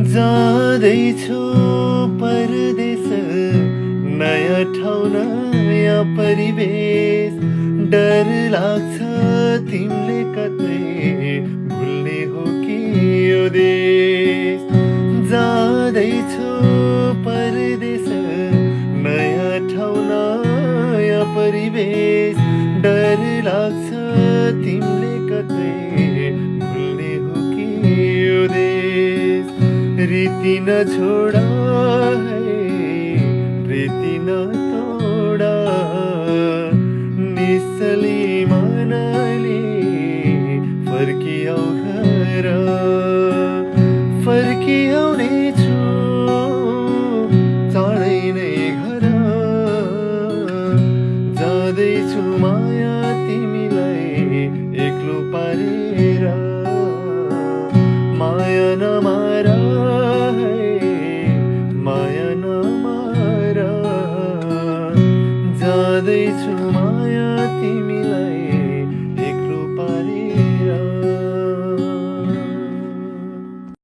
जाँदैछु परदेश, नयाँ ठाउँ नयाँ परिवेश। डर लाग्छ तिमीले कतै भुल्ने हो कि यो देश। जाँदैछु परदेश, नयाँ ठाउँ नयाँ परिवेश। डर लाग्छ तिमीले कतै भुल्ने हो कि यो देश। रीति न छोडा है, प्रीति न तोडा, निसली मनले फर्किआऊ घर। फर्किआउने छु चाँडै नै घर। जाँदैछु माया तिमीलाई एक्लो पारेर। माया नमार है, माया नमार। जाँदैछु माया तिमीलाई